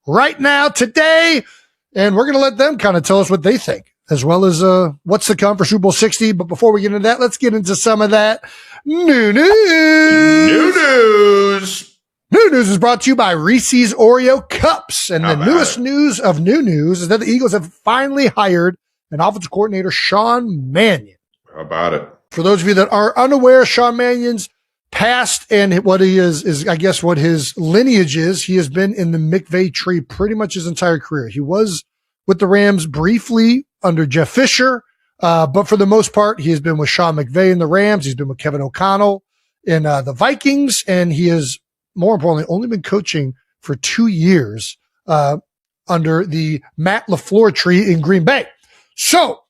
right now, today. And we're going to let them kind of tell us what they think, as well as what's to come for Super Bowl 60. But before we get into that, let's get into some of that new news. New news is brought to you by Reese's Oreo Cups. And the newest news of new news is that the Eagles have finally hired an offensive coordinator, Sean Mannion. How about it? For those of you that are unaware, Sean Mannion's past and what he is I guess what his lineage is. He has been in the McVay tree pretty much his entire career. He was with the Rams briefly under Jeff Fisher, but for the most part, he has been with Sean McVay in the Rams. He's been with Kevin O'Connell in the Vikings, and he has, more importantly, only been coaching for 2 years under the Matt LaFleur tree in Green Bay. So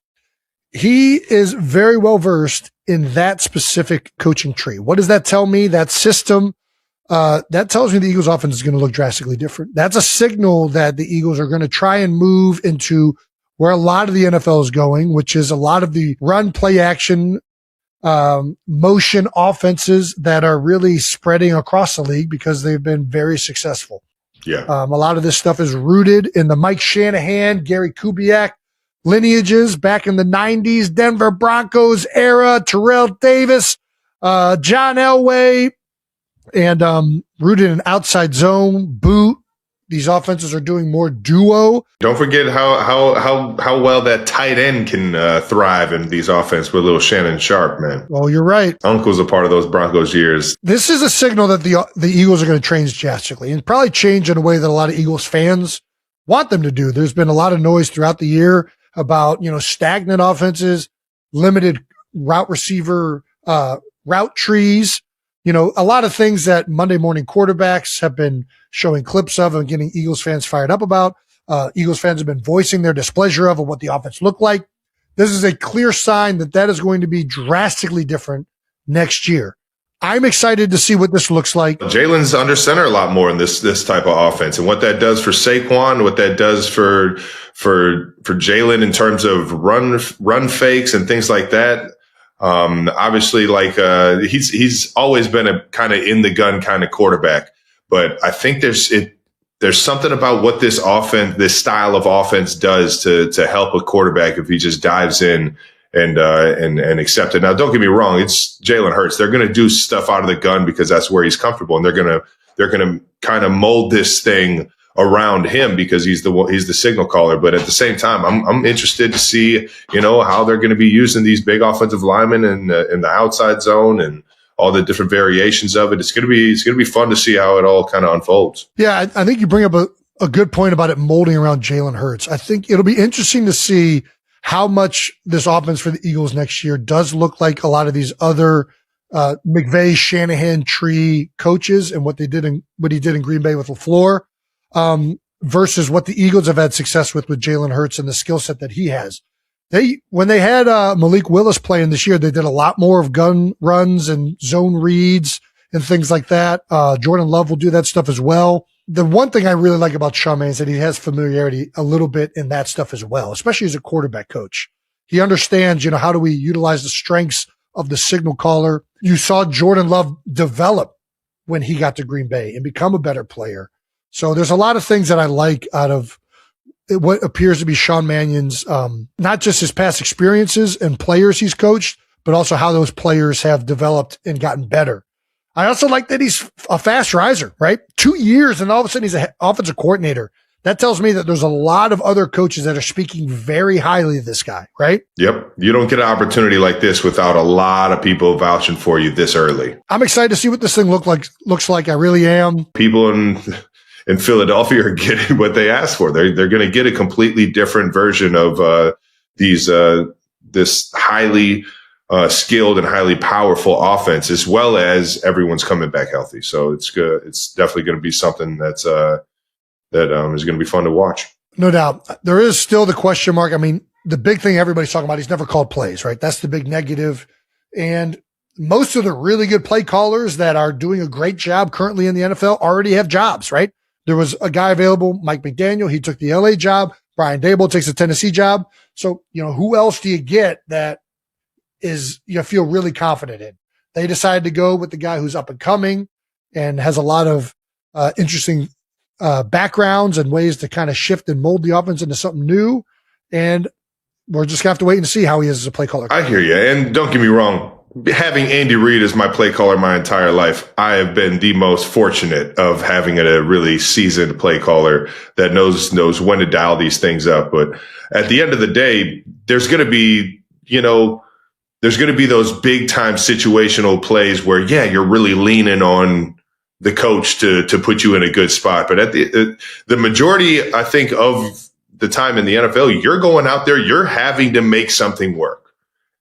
he is very well versed in that specific coaching tree. What does that tell me? That system, that tells me the Eagles offense is going to look drastically different. That's a signal that the Eagles are going to try and move into where a lot of the NFL is going, which is a lot of the run, play action, motion offenses that are really spreading across the league because they've been very successful. Yeah. A lot of this stuff is rooted in the Mike Shanahan, Gary Kubiak lineages back in the 90s, Denver Broncos era, Terrell Davis, John Elway, and rooted in outside zone, boot. These offenses are doing more duo. Don't forget how well that tight end can thrive in these offenses with little Shannon Sharp, man. Well, you're right. Uncle's a part of those Broncos years. This is a signal that the Eagles are going to change drastically, and probably change in a way that a lot of Eagles fans want them to do. There's been a lot of noise throughout the year about, stagnant offenses, limited route receiver, route trees, a lot of things that Monday morning quarterbacks have been showing clips of and getting Eagles fans fired up about. Eagles fans have been voicing their displeasure of what the offense looked like. This is a clear sign that is going to be drastically different next year. I'm excited to see what this looks like. Jalen's under center a lot more in this type of offense, and what that does for Saquon, what that does for Jalen in terms of run fakes and things like that. Obviously, he's always been a kind of in the gun kind of quarterback, but I think there's something about what this style of offense does to help a quarterback if he just dives in and accept it. Now, don't get me wrong, it's Jalen Hurts. They're going to do stuff out of the gun because that's where he's comfortable, and they're going to kind of mold this thing around him because he's the signal caller. But at the same time, I'm interested to see how they're going to be using these big offensive linemen in the outside zone and all the different variations of it. It's going to be fun to see how it all kind of unfolds. Yeah, I think you bring up a good point about it molding around Jalen Hurts. I think it'll be interesting to see how much this offense for the Eagles next year does look like a lot of these other McVay, Shanahan tree coaches and what he did in Green Bay with LaFleur, versus what the Eagles have had success with Jalen Hurts and the skill set that he has. When they had Malik Willis playing this year, they did a lot more of gun runs and zone reads and things like that. Jordan Love will do that stuff as well. The one thing I really like about Sean Mannion is that he has familiarity a little bit in that stuff as well, especially as a quarterback coach. He understands, how do we utilize the strengths of the signal caller. You saw Jordan Love develop when he got to Green Bay and become a better player. So there's a lot of things that I like out of what appears to be Sean Mannion's, not just his past experiences and players he's coached, but also how those players have developed and gotten better. I also like that he's a fast riser, right? 2 years and all of a sudden he's an offensive coordinator. That tells me that there's a lot of other coaches that are speaking very highly of this guy, right? Yep. You don't get an opportunity like this without a lot of people vouching for you this early. I'm excited to see what this thing looks like. I really am. People in Philadelphia are getting what they asked for. They're going to get a completely different version of this highly skilled and highly powerful offense, as well as everyone's coming back healthy. So it's good. It's definitely going to be something that's is going to be fun to watch. No doubt. There is still the question mark. I mean, the big thing everybody's talking about, he's never called plays, right? That's the big negative. And most of the really good play callers that are doing a great job currently in the NFL already have jobs, right? There was a guy available, Mike McDaniel. He took the LA job. Brian Daboll takes the Tennessee job. So, who else do you get that is you feel really confident in? They decided to go with the guy who's up and coming and has a lot of interesting backgrounds and ways to kind of shift and mold the offense into something new. And we're just gonna have to wait and see how he is as a play caller. I hear you. And don't get me wrong. Having Andy Reid as my play caller my entire life, I have been the most fortunate of having a really seasoned play caller that knows when to dial these things up. But at the end of the day, there's going to be, there's going to be those big time situational plays where, yeah, you're really leaning on the coach to put you in a good spot. But at the majority, I think, of the time in the NFL, you're going out there, you're having to make something work.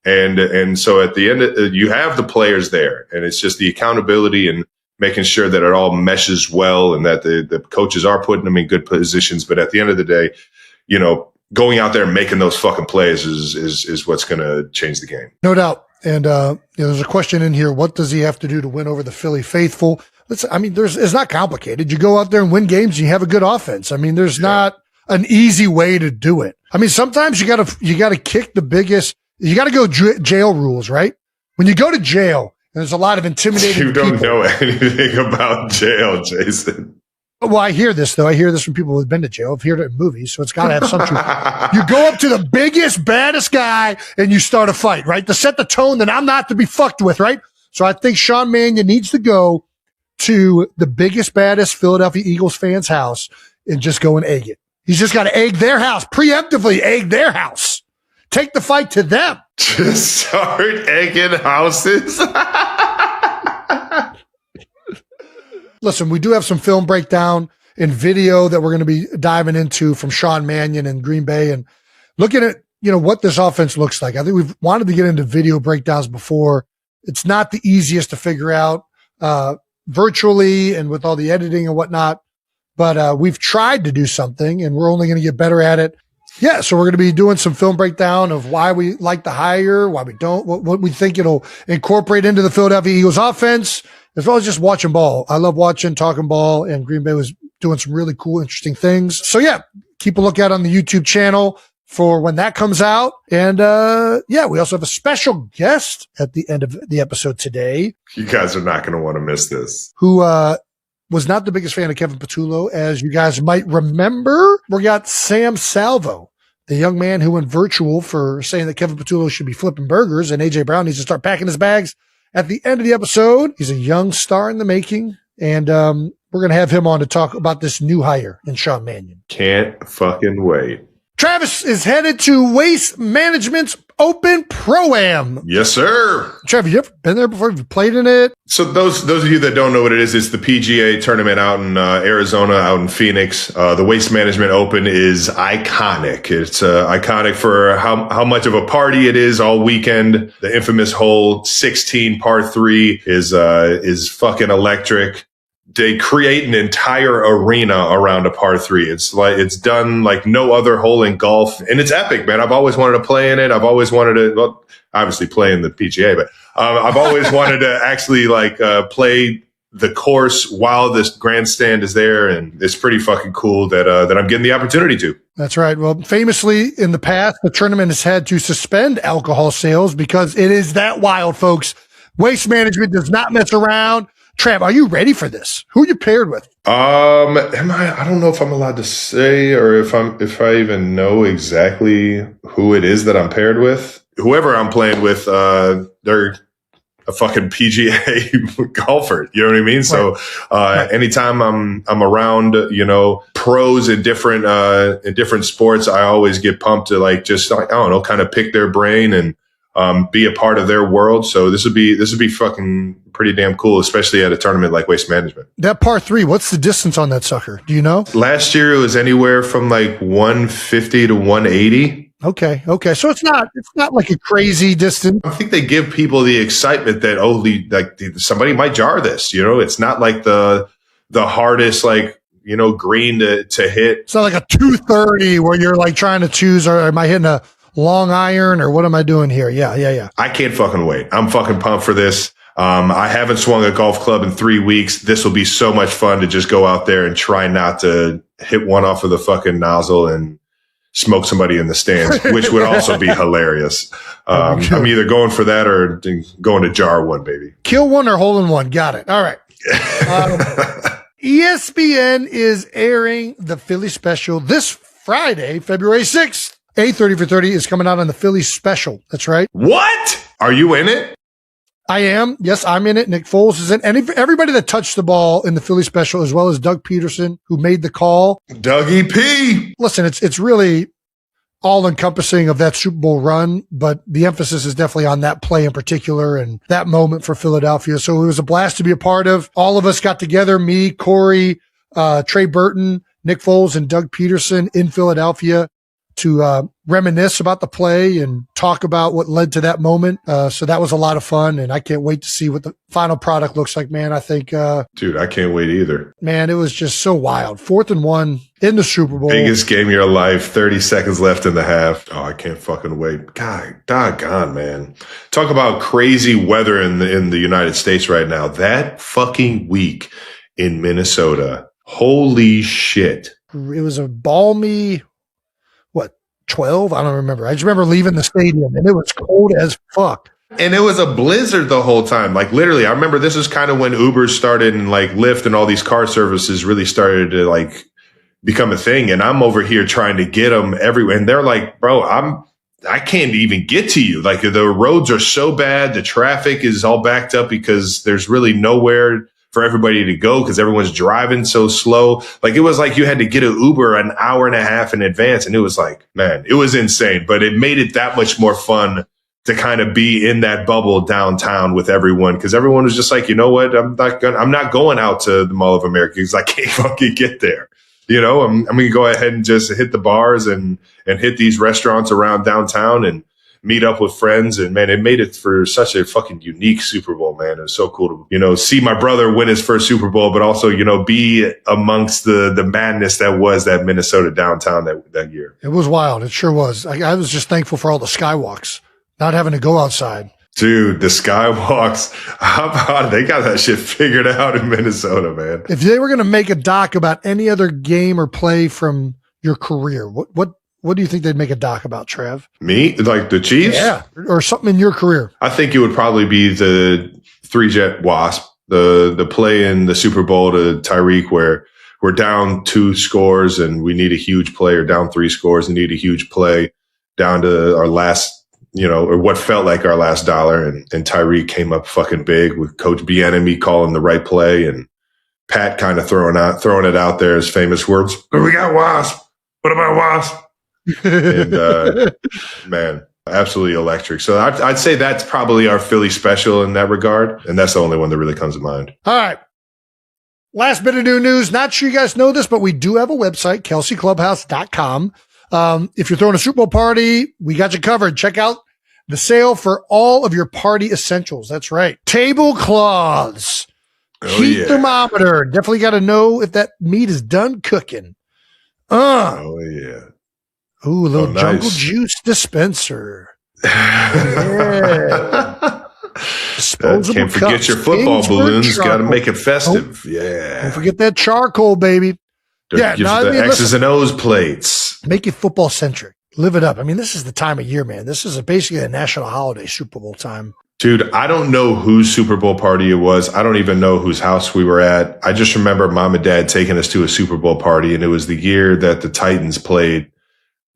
And so at the end, you have the players there, and it's just the accountability and making sure that it all meshes well and that the coaches are putting them in good positions. But at the end of the day, going out there and making those fucking plays is what's going to change the game. No doubt. And there's a question in here. What does he have to do to win over the Philly faithful? It's not complicated. You go out there and win games and you have a good offense. I mean, there's not an easy way to do it. I mean, sometimes you gotta kick the biggest. You got to go jail rules, right? When you go to jail, there's a lot of intimidating You don't people. know anything about jail, Jason. Well, I hear this, though. I hear this from people who've been to jail. I've heard it in movies, so it's got to have some truth. You go up to the biggest, baddest guy, and you start a fight, right? To set the tone that I'm not to be fucked with, right? So I think Sean Mannion needs to go to the biggest, baddest Philadelphia Eagles fans' house and just go and egg it. He's just got to egg their house, preemptively egg their house. Take the fight to them. Just start egging houses. Listen, we do have some film breakdown and video that we're going to be diving into from Sean Mannion and Green Bay and looking at, what this offense looks like. I think we've wanted to get into video breakdowns before. It's not the easiest to figure out virtually and with all the editing and whatnot, but we've tried to do something and we're only going to get better at it. Yeah, so we're going to be doing some film breakdown of why we like the hire, why we don't, what we think it'll incorporate into the Philadelphia Eagles offense, as well as just watching ball. I love watching, talking ball, and Green Bay was doing some really cool, interesting things. So yeah, keep a lookout on the YouTube channel for when that comes out. And we also have a special guest at the end of the episode today. You guys are not going to want to miss this. Who was not the biggest fan of Kevin Patullo, as you guys might remember. We got Sam Salvo, the young man who went virtual for saying that Kevin Patullo should be flipping burgers and A.J. Brown needs to start packing his bags at the end of the episode. He's a young star in the making, and we're going to have him on to talk about this new hire in Sean Mannion. Can't fucking wait. Travis is headed to Waste Management's Open Pro-Am. Yes, sir. Travis, you ever been there before? Have you played in it? So those of you that don't know what it is, it's the PGA tournament out in Arizona, out in Phoenix. The Waste Management Open is iconic. It's iconic for how much of a party it is all weekend. The infamous hole 16 par 3 is fucking electric. They create an entire arena around a par 3. It's done like no other hole in golf, and it's epic, man. I've always wanted to play in it. I've always wanted to, obviously play in the PGA, but I've always wanted to actually play the course while this grandstand is there, and it's pretty fucking cool that I'm getting the opportunity to. That's right. Well, famously in the past, the tournament has had to suspend alcohol sales because it is that wild, folks. Waste Management does not mess around. Trav, are you ready for this? Who are you paired with? I don't know if I'm allowed to say or if I even know exactly who it is that I'm paired with. Whoever I'm playing with, they're a fucking PGA golfer. You know what I mean? Right. So, anytime I'm around, pros in different sports, I always get pumped to kind of pick their brain and be a part of their world. So this would be fucking pretty damn cool, especially at a tournament like Waste Management. That par 3, what's the distance on that sucker? Do you know? Last year it was anywhere from 150 to 180. Okay. So it's not like a crazy distance. I think they give people the excitement that somebody might jar this. It's not like the hardest green to hit. It's not like a 230 where you're trying to choose, or am I hitting a long iron or what am I doing here? Yeah. I can't fucking wait. I'm fucking pumped for this. I haven't swung a golf club in 3 weeks. This will be so much fun to just go out there and try not to hit one off of the fucking nozzle and smoke somebody in the stands, which would also be hilarious. I'm either going for that or going to jar one, baby. Kill one or hole in one. Got it. All right. ESPN is airing the Philly special this Friday, February 6th. 8:30 for 30 is coming out on the Philly special. That's right. What? Are you in it? I am. Yes, I'm in it. Nick Foles is in. And everybody that touched the ball in the Philly special, as well as Doug Peterson, who made the call. Dougie P. Listen, it's really all encompassing of that Super Bowl run, but the emphasis is definitely on that play in particular and that moment for Philadelphia. So it was a blast to be a part of. All of us got together, me, Corey, Trey Burton, Nick Foles, and Doug Peterson in Philadelphia to reminisce about the play and talk about what led to that moment. So that was a lot of fun, and I can't wait to see what the final product looks like, man. I think, dude, I can't wait either. Man, it was just so wild. 4th and 1 in the Super Bowl. Biggest game of your life, 30 seconds left in the half. Oh, I can't fucking wait. God, doggone, man. Talk about crazy weather in the United States right now. That fucking week in Minnesota. Holy shit. It was a balmy, 12? I don't remember. I just remember leaving the stadium and it was cold as fuck. And it was a blizzard the whole time. Like literally, I remember this is kind of when Uber started and like Lyft and all these car services really started to like become a thing. And I'm over here trying to get them everywhere. And they're like, bro, I can't even get to you. Like the roads are so bad. The traffic is all backed up because there's really nowhere for everybody to go because everyone's driving so slow. Like it was like you had to get an Uber an hour and a half in advance. And it was like, man, it was insane, but it made it that much more fun to kind of be in that bubble downtown with everyone. Cause everyone was just like, you know what? I'm not going out to the Mall of America because I can't fucking get there. You know, I'm going to go ahead and just hit the bars and hit these restaurants around downtown and meet up with friends. And man, it made it for such a fucking unique Super Bowl, man. It was so cool to, you know, see my brother win his first Super Bowl, but also, you know, be amongst the madness that was that Minnesota downtown that year. It was wild. It sure was. I was just thankful for all the skywalks, not having to go outside. Dude, the skywalks, they got that shit figured out in Minnesota, man. If they were going to make a doc about any other game or play from your career, what do you think they'd make a doc about, Trev? Me? Like the Chiefs? Yeah. Or something in your career. I think it would probably be the 3-jet wasp, the play in the Super Bowl to Tyreek where we're down 2 scores and we need a huge play, or down 3 scores and need a huge play down to our last, you know, or what felt like our last dollar. And Tyreek came up fucking big with Coach Bieniemy calling the right play and Pat kind of throwing it out there as famous words. But we got wasp. What about wasp? And man, absolutely electric. So I'd say that's probably our Philly special in that regard, and that's the only one that really comes to mind. All right, last bit of new news. Not sure you guys know this, but we do have a website, KelceClubhouse.com. If you're throwing a Super Bowl party, we got you covered. Check out the sale for all of your party essentials. That's right, tablecloths, heat thermometer. Definitely got to know if that meat is done cooking. Oh yeah. Ooh, a little Jungle Juice dispenser. Yeah. Disposable Can't forget cups, your football balloons. Got to make it festive. Oh, yeah. Don't forget that charcoal, baby. The X's and O's plates. Make it football centric. Live it up. I mean, this is the time of year, man. This is basically a national holiday, Super Bowl time. Dude, I don't know whose Super Bowl party it was. I don't even know whose house we were at. I just remember mom and dad taking us to a Super Bowl party, and it was the year that the Titans played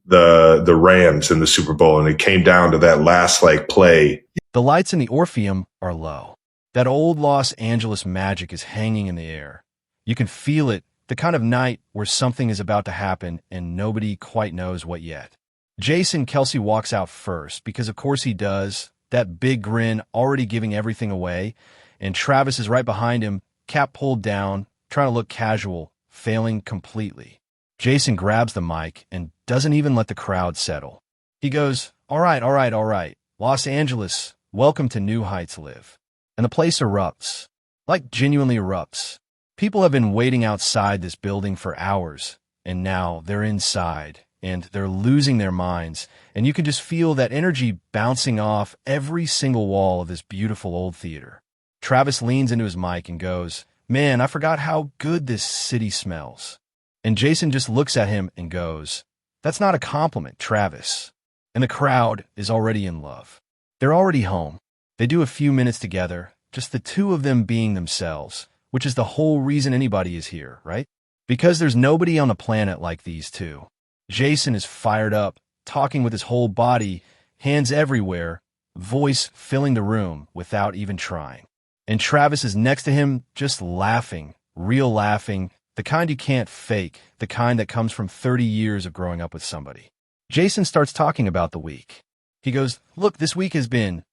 the Rams in the Super Bowl, and it came down to that last play. The lights in the Orpheum are low. That old Los Angeles magic is hanging in the air. You can feel it, the kind of night where something is about to happen and nobody quite knows what yet. Jason Kelce walks out first because of course he does, that big grin already giving everything away, and Travis is right behind him, cap pulled down, trying to look casual, failing completely. Jason grabs the mic and doesn't even let the crowd settle. He goes, all right. Los Angeles, welcome to New Heights Live. And the place erupts. Like genuinely erupts. People have been waiting outside this building for hours, and now they're inside, and they're losing their minds, and you can just feel that energy bouncing off every single wall of this beautiful old theater. Travis leans into his mic and goes, man, I forgot how good this city smells. And Jason just looks at him and goes, that's not a compliment, Travis. And the crowd is already in love. They're already home. They do a few minutes together, just the two of them being themselves, which is the whole reason anybody is here, right? Because there's nobody on the planet like these two. Jason is fired up, talking with his whole body, hands everywhere, voice filling the room without even trying. And Travis is next to him, just laughing, real laughing, the kind you can't fake, the kind that comes from 30 years of growing up with somebody. Jason starts talking about the week. He goes, look, this week has been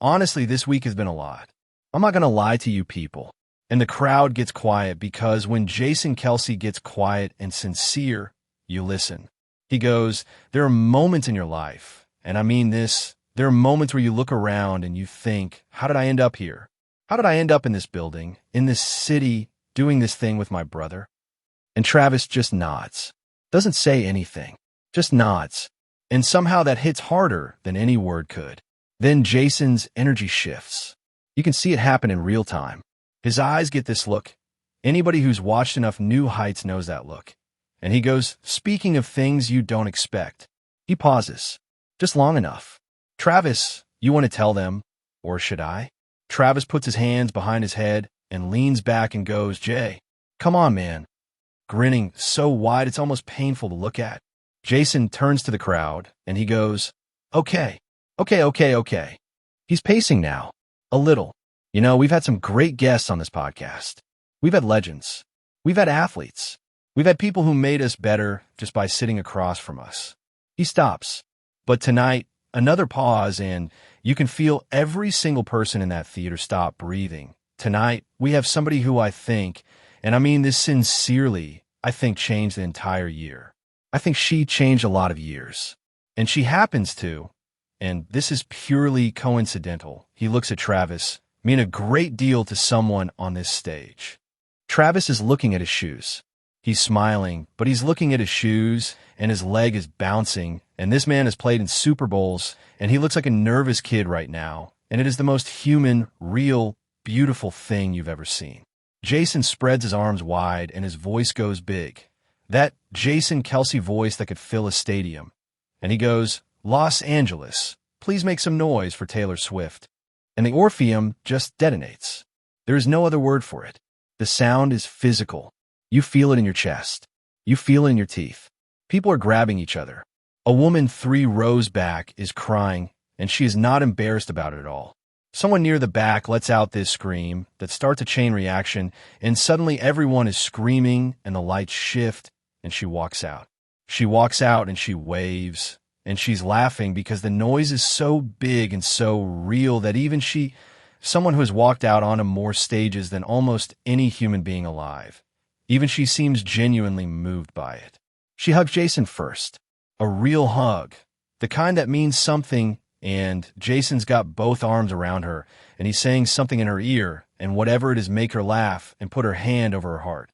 a lot. I'm not going to lie to you people. And the crowd gets quiet because when Jason Kelce gets quiet and sincere, you listen. He goes, there are moments in your life, and I mean this, there are moments where you look around and you think, how did I end up here? How did I end up in this building, in this city, doing this thing with my brother? And Travis just nods, doesn't say anything, just nods. And somehow that hits harder than any word could. Then Jason's energy shifts. You can see it happen in real time. His eyes get this look. Anybody who's watched enough New Heights knows that look. And he goes, speaking of things you don't expect. He pauses, just long enough. Travis, you want to tell them, or should I? Travis puts his hands behind his head and leans back and goes, Jay, come on, man. Grinning so wide it's almost painful to look at. Jason turns to the crowd and he goes, okay. He's pacing now, a little. You know, we've had some great guests on this podcast. We've had legends. We've had athletes. We've had people who made us better just by sitting across from us. He stops. But tonight, another pause, and you can feel every single person in that theater stop breathing. Tonight, we have somebody who I think, and I mean this sincerely, I think changed the entire year. I think she changed a lot of years. And she happens to, and this is purely coincidental, he looks at Travis, mean a great deal to someone on this stage. Travis is looking at his shoes. He's smiling, but he's looking at his shoes, and his leg is bouncing, and this man has played in Super Bowls, and he looks like a nervous kid right now, and it is the most human, real, beautiful thing you've ever seen. Jason spreads his arms wide, and his voice goes big. That Jason Kelce voice that could fill a stadium. And he goes, Los Angeles, please make some noise for Taylor Swift. And the Orpheum just detonates. There is no other word for it. The sound is physical. You feel it in your chest. You feel it in your teeth. People are grabbing each other. A woman 3 rows back is crying, and she is not embarrassed about it at all. Someone near the back lets out this scream that starts a chain reaction, and suddenly everyone is screaming, and the lights shift, and she walks out. She walks out, and she waves, and she's laughing because the noise is so big and so real that even someone who has walked out onto more stages than almost any human being alive, even she seems genuinely moved by it. She hugs Jason first, a real hug, the kind that means something, and Jason's got both arms around her, and he's saying something in her ear, and whatever it is make her laugh and put her hand over her heart.